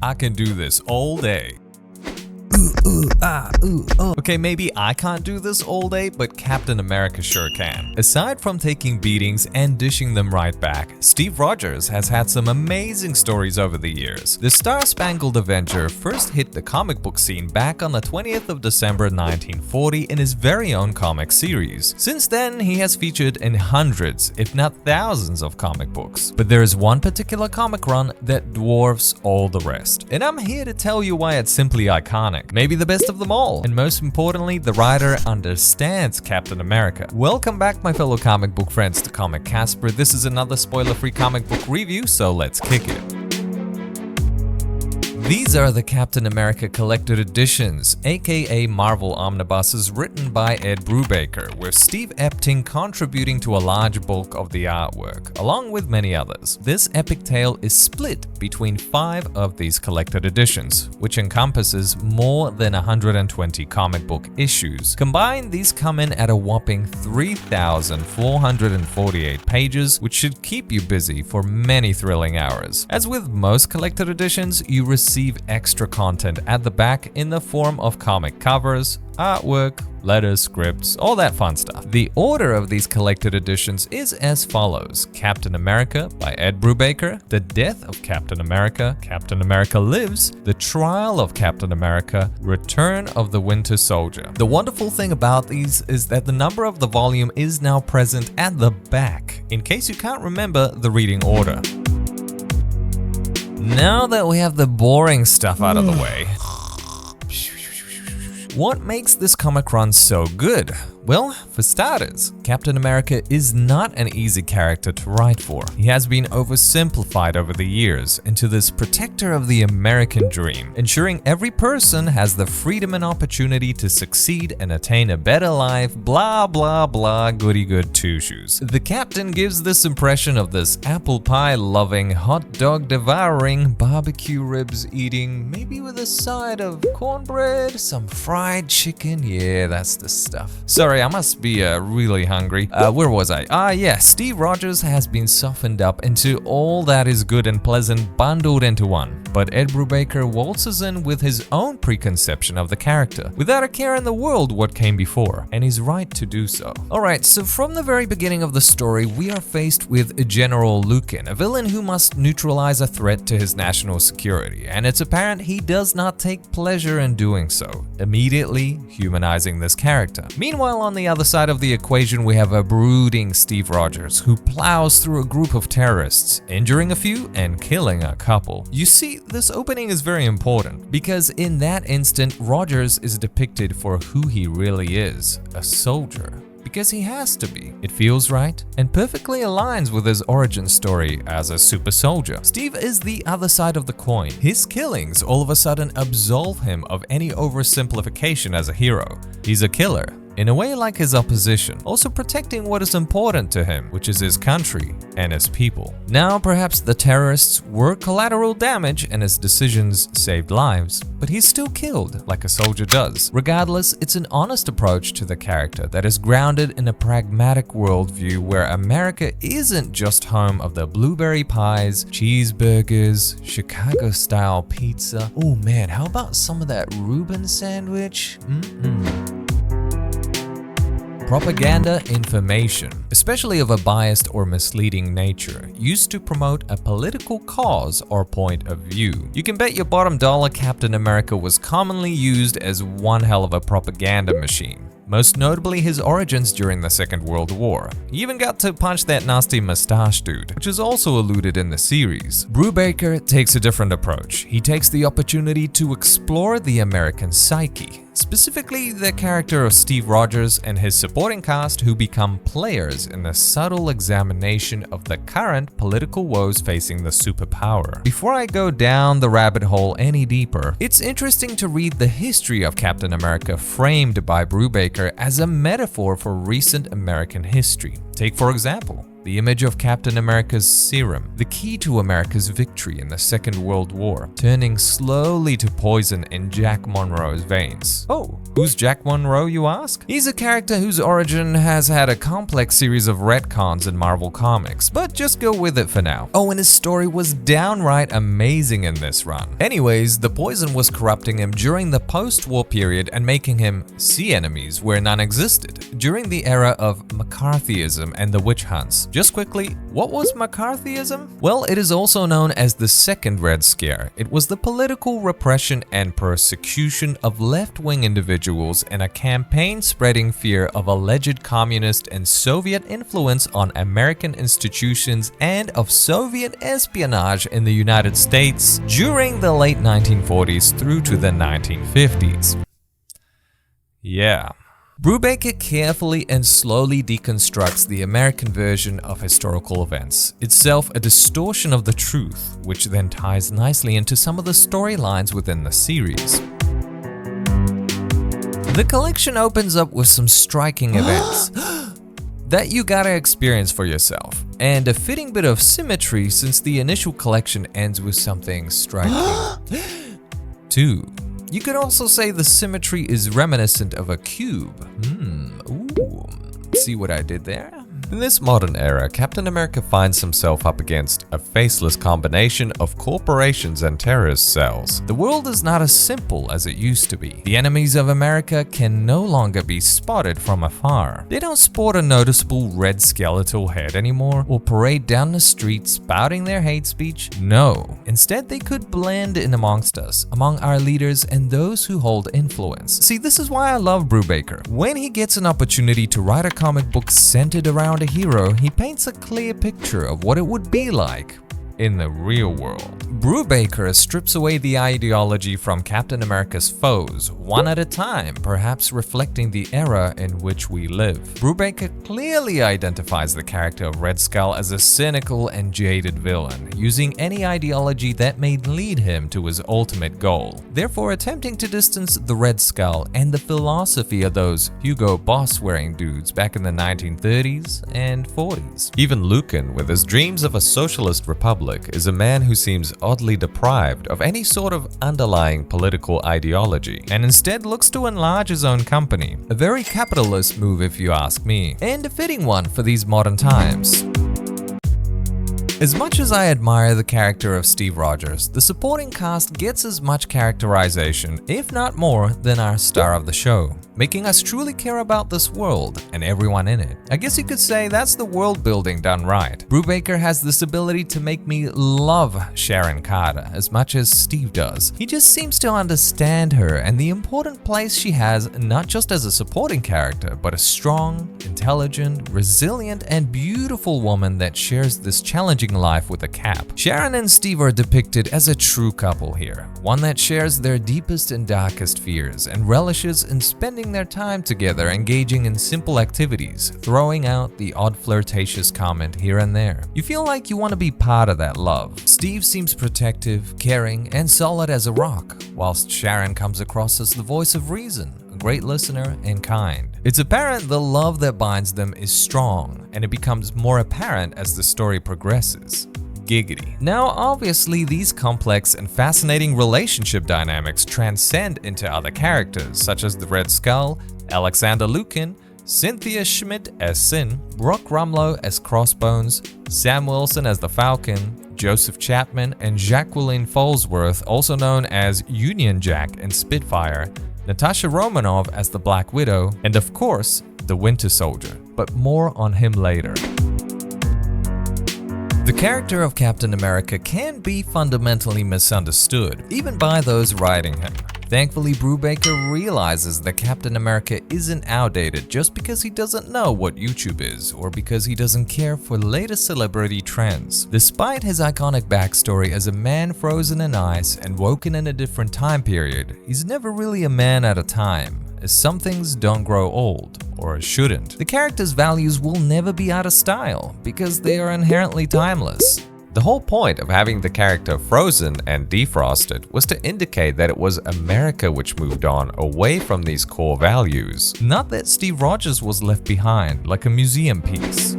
I can do this all day. Okay, maybe I can't do this all day, but Captain America sure can. Aside from taking beatings and dishing them right back, Steve Rogers has had some amazing stories over the years. The Star-Spangled Avenger first hit the comic book scene back on the 20th of December 1940 in his very own comic series. Since then, he has featured in hundreds, if not thousands of comic books. But there is one particular comic run that dwarfs all the rest. And I'm here to tell you why it's simply iconic. Maybe the best of them all. And most importantly, the writer understands Captain America. Welcome back, my fellow comic book friends, to Comic Casper. This is another spoiler-free comic book review, so let's kick it. These are the Captain America Collected Editions, aka Marvel Omnibuses, written by Ed Brubaker, with Steve Epting contributing to a large bulk of the artwork, along with many others. This epic tale is split between 5 of these collected editions, which encompasses more than 120 comic book issues. Combined, these come in at a whopping 3,448 pages, which should keep you busy for many thrilling hours. As with most collected editions, you receive extra content at the back in the form of comic covers, artwork, letters, scripts, all that fun stuff. The order of these collected editions is as follows: Captain America by Ed Brubaker, The Death of Captain America, Captain America Lives, The Trial of Captain America, Return of the Winter Soldier. The wonderful thing about these is that the number of the volume is now present at the back, in case you can't remember the reading order. Now that we have the boring stuff out of the way, what makes this comic run so good? Well, for starters, Captain America is not an easy character to write for. He has been oversimplified over the years into this protector of the American dream, ensuring every person has the freedom and opportunity to succeed and attain a better life, blah blah blah, goody good two shoes. The Captain gives this impression of this apple pie loving, hot dog devouring, barbecue ribs eating, maybe with a side of cornbread, some fried chicken, yeah, that's the stuff. Sorry, I must be really hungry. Where was I? Yeah, Steve Rogers has been softened up into all that is good and pleasant bundled into one. But Ed Brubaker waltzes in with his own preconception of the character, without a care in the world what came before, and he's right to do so. Alright, so from the very beginning of the story, we are faced with General Lukin, a villain who must neutralize a threat to his national security, and it's apparent he does not take pleasure in doing so, immediately humanizing this character. Meanwhile, on the other side of the equation, we have a brooding Steve Rogers who plows through a group of terrorists, injuring a few and killing a couple. You see, this opening is very important because in that instant, Rogers is depicted for who he really is, a soldier. Because he has to be. It feels right and perfectly aligns with his origin story as a super soldier. Steve is the other side of the coin. His killings all of a sudden absolve him of any oversimplification as a hero. He's a killer, in a way like his opposition, also protecting what is important to him, which is his country and his people. Now, perhaps the terrorists were collateral damage and his decisions saved lives, but he's still killed like a soldier does. Regardless, it's an honest approach to the character that is grounded in a pragmatic worldview where America isn't just home of the blueberry pies, cheeseburgers, Chicago-style pizza. Oh man, how about some of that Reuben sandwich? Propaganda information, especially of a biased or misleading nature, used to promote a political cause or point of view. You can bet your bottom dollar Captain America was commonly used as one hell of a propaganda machine. Most notably his origins during the Second World War. He even got to punch that nasty mustache dude, which is also alluded in the series. Brubaker takes a different approach. He takes the opportunity to explore the American psyche, specifically the character of Steve Rogers and his supporting cast who become players in a subtle examination of the current political woes facing the superpower. Before I go down the rabbit hole any deeper, it's interesting to read the history of Captain America framed by Brubaker as a metaphor for recent American history. Take for example, the image of Captain America's serum, the key to America's victory in the Second World War, turning slowly to poison in Jack Monroe's veins. Oh, who's Jack Monroe, you ask? He's a character whose origin has had a complex series of retcons in Marvel Comics, but just go with it for now. Oh, and his story was downright amazing in this run. Anyways, the poison was corrupting him during the post-war period and making him see enemies where none existed, during the era of McCarthyism and the witch hunts. Just quickly, what was McCarthyism? Well, it is also known as the Second Red Scare. It was the political repression and persecution of left-wing individuals and a campaign spreading fear of alleged communist and Soviet influence on American institutions and of Soviet espionage in the United States during the late 1940s through to the 1950s. Yeah. Brubaker carefully and slowly deconstructs the American version of historical events, itself a distortion of the truth, which then ties nicely into some of the storylines within the series. The collection opens up with some striking events that you gotta experience for yourself, and a fitting bit of symmetry since the initial collection ends with something striking. 2. You could also say the symmetry is reminiscent of a cube. Ooh, see what I did there? In this modern era, Captain America finds himself up against a faceless combination of corporations and terrorist cells. The world is not as simple as it used to be. The enemies of America can no longer be spotted from afar. They don't sport a noticeable red skeletal head anymore or parade down the street spouting their hate speech. No. Instead, they could blend in amongst us, among our leaders and those who hold influence. See, this is why I love Brubaker. When he gets an opportunity to write a comic book centered around a hero, he paints a clear picture of what it would be like in the real world. Brubaker strips away the ideology from Captain America's foes, one at a time, perhaps reflecting the era in which we live. Brubaker clearly identifies the character of Red Skull as a cynical and jaded villain, using any ideology that may lead him to his ultimate goal, therefore attempting to distance the Red Skull and the philosophy of those Hugo Boss-wearing dudes back in the 1930s and 40s. Even Lucan, with his dreams of a socialist republic, is a man who seems oddly deprived of any sort of underlying political ideology, and instead looks to enlarge his own company. A very capitalist move if you ask me, and a fitting one for these modern times. As much as I admire the character of Steve Rogers, the supporting cast gets as much characterization, if not more, than our star of the show, making us truly care about this world and everyone in it. I guess you could say that's the world building done right. Brubaker has this ability to make me love Sharon Carter as much as Steve does. He just seems to understand her and the important place she has, not just as a supporting character, but a strong, intelligent, resilient, and beautiful woman that shares this challenging life with a Cap. Sharon and Steve are depicted as a true couple here, one that shares their deepest and darkest fears and relishes in spending their time together engaging in simple activities, throwing out the odd flirtatious comment here and there. You feel like you want to be part of that love. Steve seems protective, caring, and solid as a rock, whilst Sharon comes across as the voice of reason, a great listener and kind. It's apparent the love that binds them is strong, and it becomes more apparent as the story progresses. Giggity. Now, obviously, these complex and fascinating relationship dynamics transcend into other characters, such as the Red Skull, Alexander Lukin, Cynthia Schmidt as Sin, Brock Rumlow as Crossbones, Sam Wilson as the Falcon, Joseph Chapman, and Jacqueline Falsworth, also known as Union Jack and Spitfire, Natasha Romanoff as the Black Widow, and of course, the Winter Soldier, but more on him later. The character of Captain America can be fundamentally misunderstood, even by those writing him. Thankfully, Brubaker realizes that Captain America isn't outdated just because he doesn't know what YouTube is, or because he doesn't care for latest celebrity trends. Despite his iconic backstory as a man frozen in ice and woken in a different time period, he's never really a man at a time, as some things don't grow old, or shouldn't. The character's values will never be out of style, because they are inherently timeless. The whole point of having the character frozen and defrosted was to indicate that it was America which moved on away from these core values, not that Steve Rogers was left behind like a museum piece.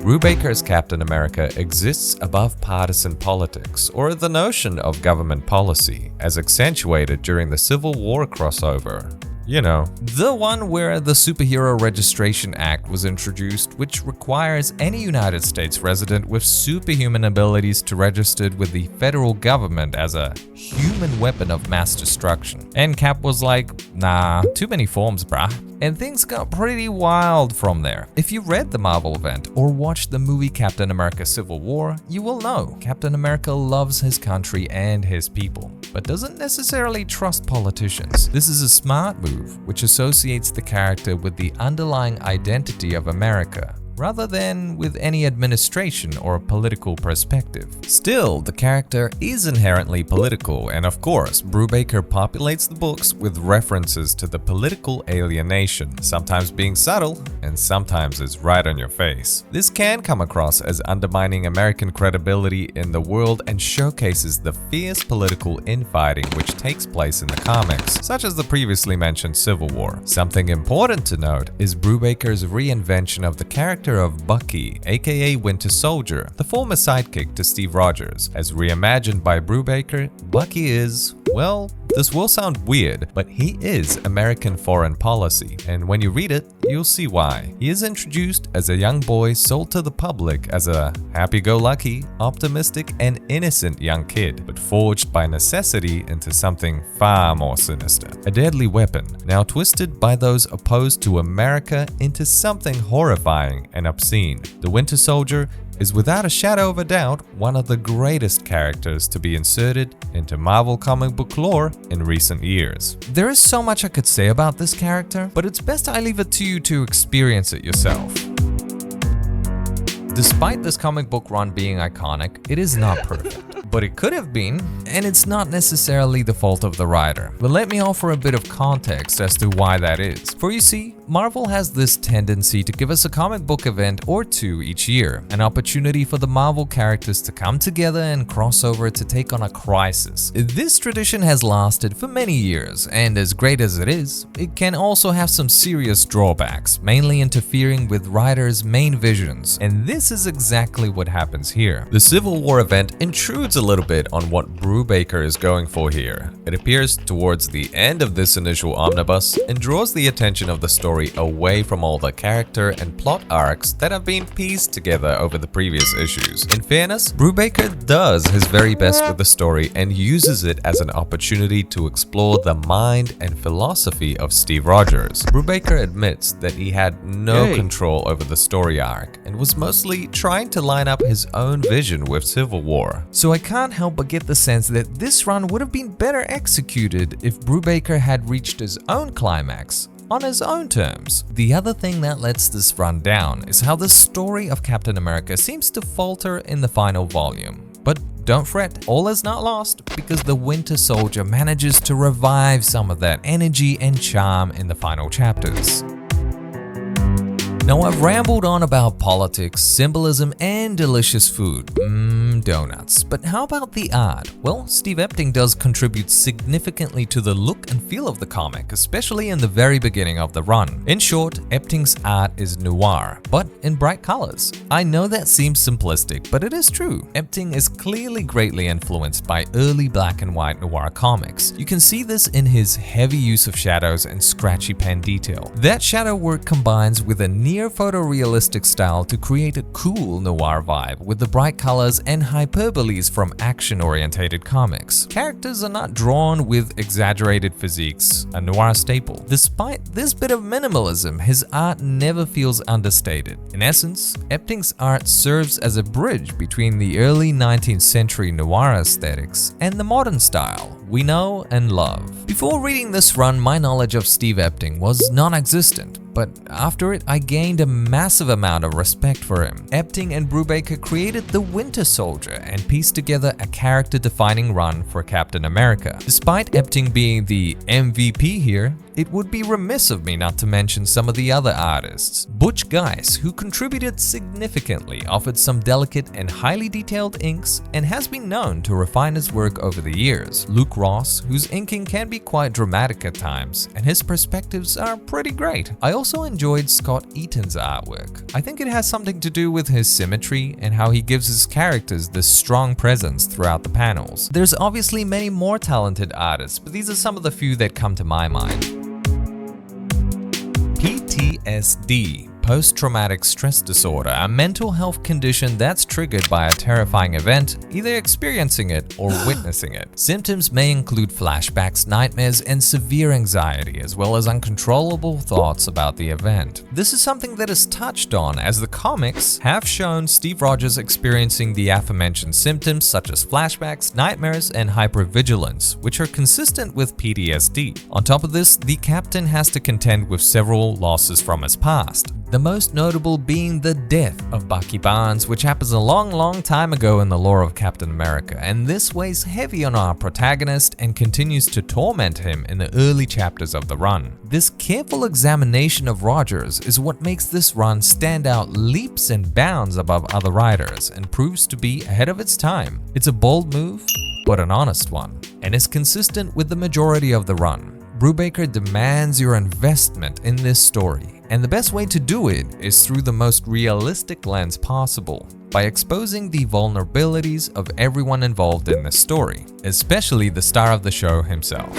Brubaker's Captain America exists above partisan politics or the notion of government policy, as accentuated during the Civil War crossover. You know, the one where the Superhero Registration Act was introduced, which requires any United States resident with superhuman abilities to register with the federal government as a human weapon of mass destruction. And Cap was like, nah, too many forms, brah. And things got pretty wild from there. If you read the Marvel event or watched the movie Captain America Civil War, you will know Captain America loves his country and his people, but doesn't necessarily trust politicians. This is a smart move, which associates the character with the underlying identity of America, rather than with any administration or political perspective. Still, the character is inherently political, and of course, Brubaker populates the books with references to the political alienation, sometimes being subtle, and sometimes is right on your face. This can come across as undermining American credibility in the world and showcases the fierce political infighting which takes place in the comics, such as the previously mentioned Civil War. Something important to note is Brubaker's reinvention of the character of Bucky, aka Winter Soldier, the former sidekick to Steve Rogers. As reimagined by Brubaker, Bucky is, well, this will sound weird, but he is American foreign policy, and when you read it, you'll see why. He is introduced as a young boy sold to the public as a happy-go-lucky, optimistic, and innocent young kid, but forged by necessity into something far more sinister. A deadly weapon, now twisted by those opposed to America into something horrifying and obscene. The Winter Soldier is without a shadow of a doubt one of the greatest characters to be inserted into Marvel comic book lore in recent years. There is so much I could say about this character, but it's best I leave it to you to experience it yourself. Despite this comic book run being iconic, it is not perfect. But it could have been, and it's not necessarily the fault of the writer. But let me offer a bit of context as to why that is. For you see, Marvel has this tendency to give us a comic book event or two each year, an opportunity for the Marvel characters to come together and cross over to take on a crisis. This tradition has lasted for many years, and as great as it is, it can also have some serious drawbacks, mainly interfering with writers' main visions, and this is exactly what happens here. The Civil War event intrudes a little bit on what Brubaker is going for here. It appears towards the end of this initial omnibus and draws the attention of the story away from all the character and plot arcs that have been pieced together over the previous issues. In fairness, Brubaker does his very best with the story and uses it as an opportunity to explore the mind and philosophy of Steve Rogers. Brubaker admits that he had no control over the story arc and was mostly trying to line up his own vision with Civil War. So I can't help but get the sense that this run would have been better executed if Brubaker had reached his own climax on his own terms. The other thing that lets this run down is how the story of Captain America seems to falter in the final volume. But don't fret, all is not lost, because the Winter Soldier manages to revive some of that energy and charm in the final chapters. Now, I've rambled on about politics, symbolism, and delicious food. Donuts. But how about the art? Well, Steve Epting does contribute significantly to the look and feel of the comic, especially in the very beginning of the run. In short, Epting's art is noir, but in bright colors. I know that seems simplistic, but it is true. Epting is clearly greatly influenced by early black and white noir comics. You can see this in his heavy use of shadows and scratchy pen detail. That shadow work combines with a near photorealistic style to create a cool noir vibe with the bright colors and hyperboles from action-orientated comics. Characters are not drawn with exaggerated physiques, a noir staple. Despite this bit of minimalism, his art never feels understated. In essence, Epting's art serves as a bridge between the early 19th century noir aesthetics and the modern style we know and love. Before reading this run, my knowledge of Steve Epting was non-existent, but after it, I gained a massive amount of respect for him. Epting and Brubaker created the Winter Soldier and pieced together a character-defining run for Captain America. Despite Epting being the MVP here, it would be remiss of me not to mention some of the other artists. Butch Guice, who contributed significantly, offered some delicate and highly detailed inks and has been known to refine his work over the years. Luke Ross, whose inking can be quite dramatic at times, and his perspectives are pretty great. I also enjoyed Scott Eaton's artwork. I think it has something to do with his symmetry and how he gives his characters this strong presence throughout the panels. There's obviously many more talented artists, but these are some of the few that come to my mind. PTSD, post-traumatic stress disorder, a mental health condition that's triggered by a terrifying event, either experiencing it or witnessing it. Symptoms may include flashbacks, nightmares, and severe anxiety, as well as uncontrollable thoughts about the event. This is something that is touched on, as the comics have shown Steve Rogers experiencing the aforementioned symptoms such as flashbacks, nightmares, and hypervigilance, which are consistent with PTSD. On top of this, the Captain has to contend with several losses from his past. The most notable being the death of Bucky Barnes, which happens a long time ago in the lore of Captain America, and this weighs heavy on our protagonist and continues to torment him in the early chapters of the run. This careful examination of Rogers is what makes this run stand out leaps and bounds above other writers and proves to be ahead of its time. It's a bold move, but an honest one, and is consistent with the majority of the run. Brubaker demands your investment in this story, and the best way to do it is through the most realistic lens possible, by exposing the vulnerabilities of everyone involved in this story, especially the star of the show himself.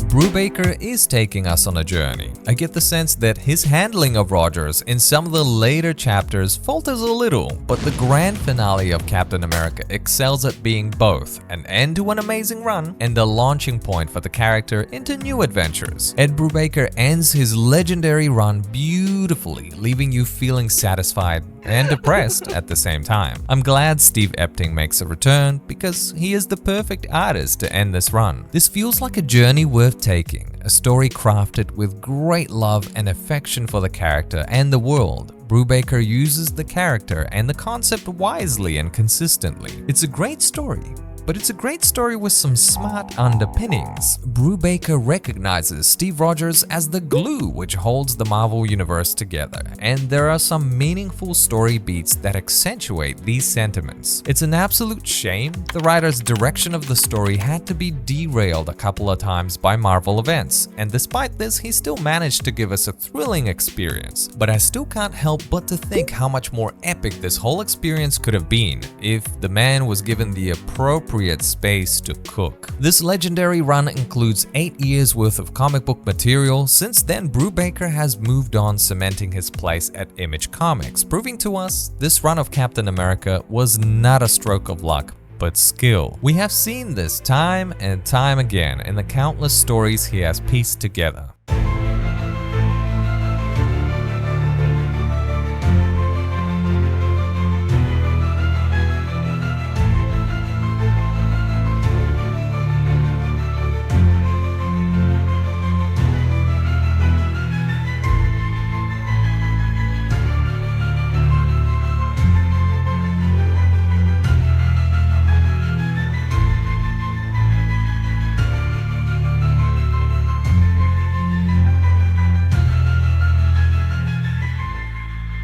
Brubaker is taking us on a journey. I get the sense that his handling of Rogers in some of the later chapters falters a little, but the grand finale of Captain America excels at being both an end to an amazing run and a launching point for the character into new adventures. Ed Brubaker ends his legendary run beautifully, leaving you feeling satisfied and depressed at the same time. I'm glad Steve Epting makes a return because he is the perfect artist to end this run. This feels like a journey worth taking, a story crafted with great love and affection for the character and the world. Brubaker uses the character and the concept wisely and consistently. It's a great story, but it's a great story with some smart underpinnings. Brubaker recognizes Steve Rogers as the glue which holds the Marvel Universe together, and there are some meaningful story beats that accentuate these sentiments. It's an absolute shame the writer's direction of the story had to be derailed a couple of times by Marvel events, and despite this, he still managed to give us a thrilling experience. But I still can't help but to think how much more epic this whole experience could have been if the man was given the appropriate space to cook. This legendary run includes 8 years worth of comic book material. Since then, Brubaker has moved on, cementing his place at Image Comics, proving to us this run of Captain America was not a stroke of luck, but skill. We have seen this time and time again in the countless stories he has pieced together.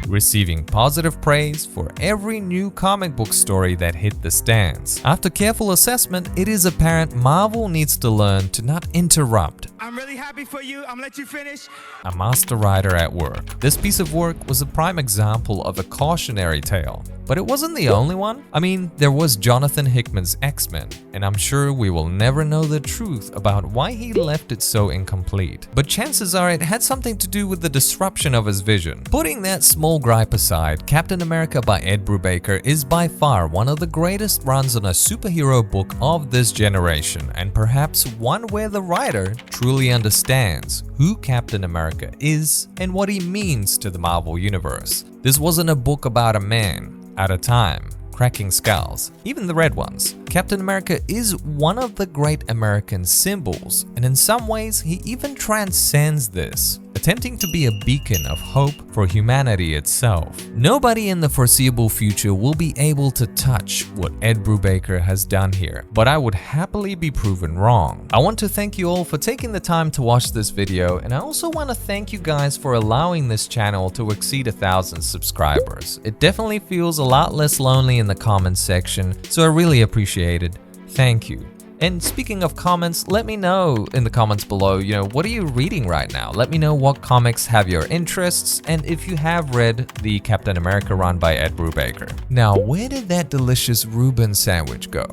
Receiving positive praise for every new comic book story that hit the stands. After careful assessment, it is apparent Marvel needs to learn to not interrupt. I'm really happy for you. I'm gonna let you finish. A master writer at work. This piece of work was a prime example of a cautionary tale. But it wasn't the only one. I mean, there was Jonathan Hickman's X-Men, and I'm sure we will never know the truth about why he left it so incomplete. But chances are it had something to do with the disruption of his vision. Putting that small gripe aside, Captain America by Ed Brubaker is by far one of the greatest runs on a superhero book of this generation, and perhaps one where the writer truly understands who Captain America is and what he means to the Marvel Universe. This wasn't a book about a man at a time, cracking skulls, even the red ones. Captain America is one of the great American symbols, and in some ways he even transcends this. A attempting to be a beacon of hope for humanity itself. Nobody in the foreseeable future will be able to touch what Ed Brubaker has done here, but I would happily be proven wrong. I want to thank you all for taking the time to watch this video, and I also want to thank you guys for allowing this channel to exceed 1,000 subscribers. It definitely feels a lot less lonely in the comments section, so I really appreciate it. Thank you. And speaking of comments, let me know in the comments below, what are you reading right now? Let me know what comics have your interests, and if you have read the Captain America run by Ed Brubaker. Now, where did that delicious Reuben sandwich go?